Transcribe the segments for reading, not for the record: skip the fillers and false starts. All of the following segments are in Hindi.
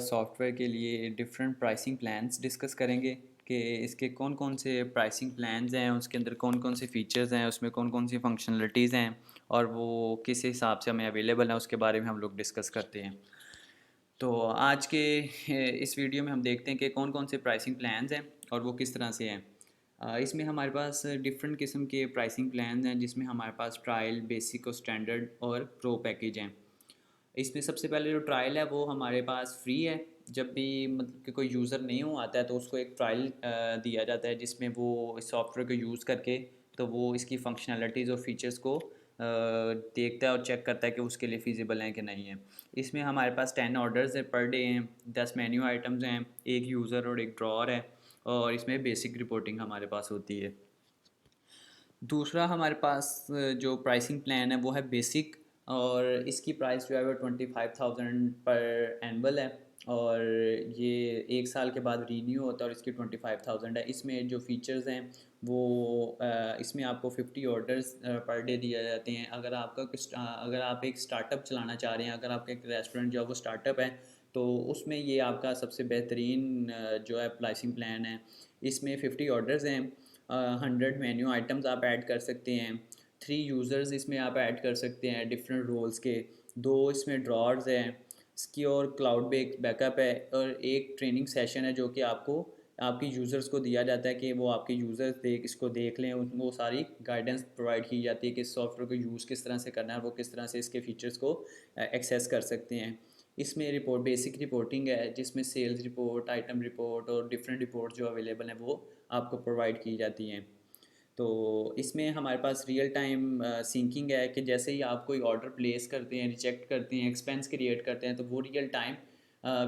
सॉफ्टवेयर के लिए डिफरेंट प्राइसिंग प्लान्स डिस्कस करेंगे कि इसके कौन कौन से प्राइसिंग प्लान्स हैं, उसके अंदर कौन कौन से फ़ीचर्स हैं, उसमें कौन कौन सी फंक्शनलिटीज़ हैं और वो किस हिसाब से हमें अवेलेबल हैं, उसके बारे में हम लोग डिस्कस करते हैं। तो आज के इस वीडियो में हम देखते हैं कि कौन कौन से प्राइसिंग प्लान्स हैं और वो किस तरह से हैं। इसमें हमारे पास डिफरेंट किस्म के प्राइसिंग प्लान्स हैं, जिसमें हमारे पास ट्रायल, बेसिक और स्टैंडर्ड और प्रो पैकेज हैं। इसमें सबसे पहले जो ट्रायल है वो हमारे पास फ्री है। जब भी मतलब कि कोई यूज़र न्यू आता है तो उसको एक ट्रायल दिया जाता है, जिसमें वो इस सॉफ्टवेयर को यूज़ करके तो वो इसकी फंक्शनैलिटीज़ और फीचर्स को देखता है और चेक करता है कि उसके लिए फ़िज़िबल हैं कि नहीं है। इसमें हमारे पास 10 ऑर्डर्स है पर डे हैं, 10 मेन्यू आइटम्स हैं, एक यूज़र और एक ड्रॉअर है, और इसमें बेसिक रिपोर्टिंग हमारे पास होती है। दूसरा हमारे पास जो प्राइसिंग प्लान है वो है बेसिक, और इसकी प्राइस जो है वो 25,000 पर एनुअल है, और ये 1 साल के बाद रीन्यू होता है और इसकी 25,000 है। इसमें जो फीचर्स हैं वो इसमें आपको 50 ऑर्डर्स पर डे दिए जाते हैं। अगर आप एक स्टार्टअप चलाना चाह रहे हैं, अगर आपका एक रेस्टोरेंट जो है वो स्टार्टअप है, तो उसमें ये आपका सबसे बेहतरीन जो है प्राइसिंग प्लान है। इसमें 50 ऑर्डर्स हैं, 100 मेन्यू आइटम्स आप ऐड कर सकते हैं, 3 यूज़र्स इसमें आप ऐड कर सकते हैं डिफरेंट रोल्स के, 2 इसमें ड्रॉर्स हैं, सिक्योर क्लाउड बैकअप है, और एक ट्रेनिंग सेशन है जो कि आपको आपके यूज़र्स को दिया जाता है कि वो आपके यूज़र्स इसको देख लें। उनको सारी गाइडेंस प्रोवाइड की जाती है कि इस सॉफ्टवेयर को यूज़ किस तरह से करना है, वो किस तरह से इसके फीचर्स को एक्सेस कर सकते हैं। इसमें बेसिक रिपोर्टिंग है, जिसमें सेल्स रिपोर्ट, आइटम रिपोर्ट और डिफरेंट रिपोर्ट जो अवेलेबल हैं वो आपको प्रोवाइड की जाती हैं। तो इसमें हमारे पास रियल टाइम सिंकिंग है कि जैसे ही आप कोई ऑर्डर प्लेस करते हैं, रिजेक्ट करते हैं, एक्सपेंस क्रिएट करते हैं, तो वो real time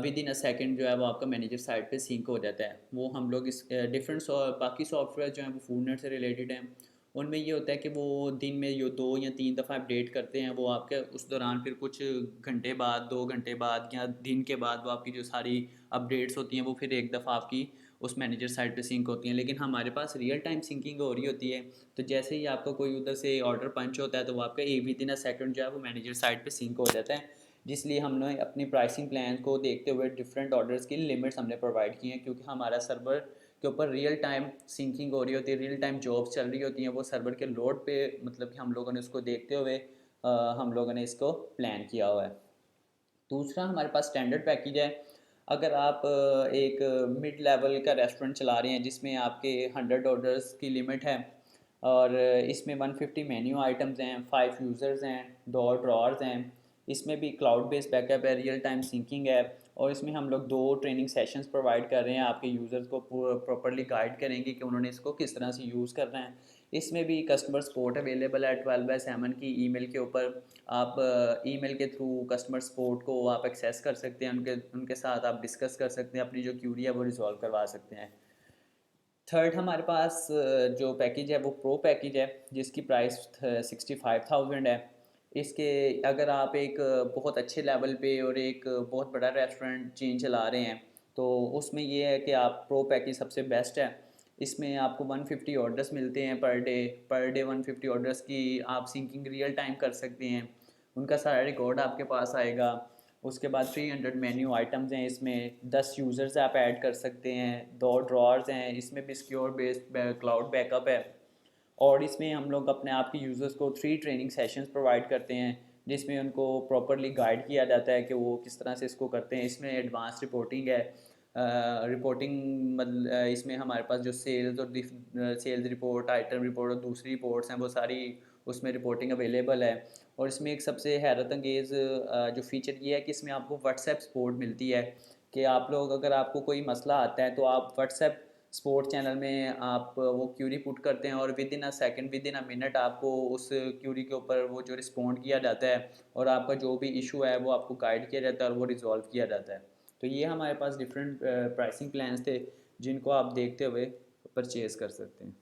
with in a second जो है वो आपका मैनेजर साइड पे सिंक हो जाता है। वो हम लोग इस डिफरेंट बाकी सॉफ्टवेयर जो हैं वो फूडनेट से रिलेटेड हैं, उनमें ये होता है कि वो दिन में यो 2 या 3 दफ़ा अपडेट करते हैं। वो आपके उस दौरान फिर कुछ घंटे बाद, 2 घंटे बाद या दिन के बाद वो आपकी जो सारी अपडेट्स होती हैं वो फिर एक दफ़ा आपकी उस मैनेजर साइड पे सिंक होती हैं। लेकिन हमारे पास रियल टाइम सिंकिंग हो रही होती है, तो जैसे ही आपका कोई उधर से ऑर्डर पंच होता है तो वो आपका एक विद इन अ सेकंड जो है वो मैनेजर साइड पे सिंक हो जाता है। जिसलिए हमने अपनी प्राइसिंग प्लान को देखते हुए डिफरेंट ऑर्डर्स की लिमिट्स हमने प्रोवाइड की हैं, क्योंकि हमारा सर्वर के ऊपर रियल टाइम सिंकिंग हो रही होती है, रियल टाइम जॉब्स चल रही होती हैं। वो सर्वर के लोड पे मतलब कि हम लोगों ने उसको देखते हुए हम लोगों ने इसको प्लान किया हुआ है। दूसरा हमारे पास स्टैंडर्ड पैकेज है। अगर आप एक मिड लेवल का रेस्टोरेंट चला रहे हैं जिसमें आपके 100 ऑर्डर्स की लिमिट है, और इसमें 150 मेन्यू आइटम्स हैं, 5 यूज़र्स हैं, 2 ड्रॉर्स हैं, इसमें भी क्लाउड बेस्ड बैकअप है, रियल टाइम सिंकिंग है, और इसमें हम लोग 2 ट्रेनिंग सेशंस प्रोवाइड कर रहे हैं। आपके यूज़र्स को प्रॉपर्ली गाइड करेंगे कि उन्होंने इसको किस तरह से यूज़ करना है। इसमें भी कस्टमर सपोर्ट अवेलेबल है 12/7 की ईमेल के ऊपर। आप ईमेल के थ्रू कस्टमर सपोर्ट को आप एक्सेस कर सकते हैं, उनके उनके साथ आप डिस्कस कर सकते हैं, अपनी जो क्यूरी है वो रिजॉल्व करवा सकते हैं। थर्ड हमारे पास जो पैकेज है वो प्रो पैकेज है, जिसकी प्राइस 65,000 है। इसके अगर आप एक बहुत अच्छे लेवल पे और एक बहुत बड़ा रेस्टोरेंट चेन चला रहे हैं, तो उसमें ये है कि आप प्रो पैकेज सबसे बेस्ट है। इसमें आपको 150 ऑर्डर्स मिलते हैं पर डे 150 ऑर्डर्स की आप सिंकिंग रियल टाइम कर सकते हैं, उनका सारा रिकॉर्ड आपके पास आएगा। उसके बाद 300 मेन्यू आइटम्स हैं, इसमें 10 यूज़र्स आप ऐड कर सकते हैं, 2 ड्रॉर्स हैं, इसमें भी सिक्योर बेस्ड क्लाउड बैकअप है, और इसमें हम लोग अपने आप के यूज़र्स को 3 ट्रेनिंग सेशंस प्रोवाइड करते हैं, जिसमें उनको प्रॉपरली गाइड किया जाता है कि वो किस तरह से इसको करते हैं। इसमें एडवांस रिपोर्टिंग है। रिपोर्टिंग मतलब इसमें हमारे पास जो सेल्स रिपोर्ट, आइटम रिपोर्ट और दूसरी रिपोर्ट्स हैं वो सारी उसमें रिपोर्टिंग अवेलेबल है। और इसमें एक सबसे हैरत अंगेज़ जो फ़ीचर ये है कि इसमें आपको व्हाट्सएप सपोर्ट मिलती है, कि आप लोग अगर आपको कोई मसला आता है तो आप व्हाट्सएप सपोर्ट चैनल में आप वो क्यूरी पुट करते हैं, और with in a second, with in a minute आपको उस क्यूरी के ऊपर वो जो रिस्पॉन्ड किया जाता है, और आपका जो भी इशू है वो आपको गाइड किया जाता है और वो रिजॉल्व किया जाता है। तो ये हमारे पास डिफरेंट प्राइसिंग प्लान्स थे, जिनको आप देखते हुए परचेज़ कर सकते हैं।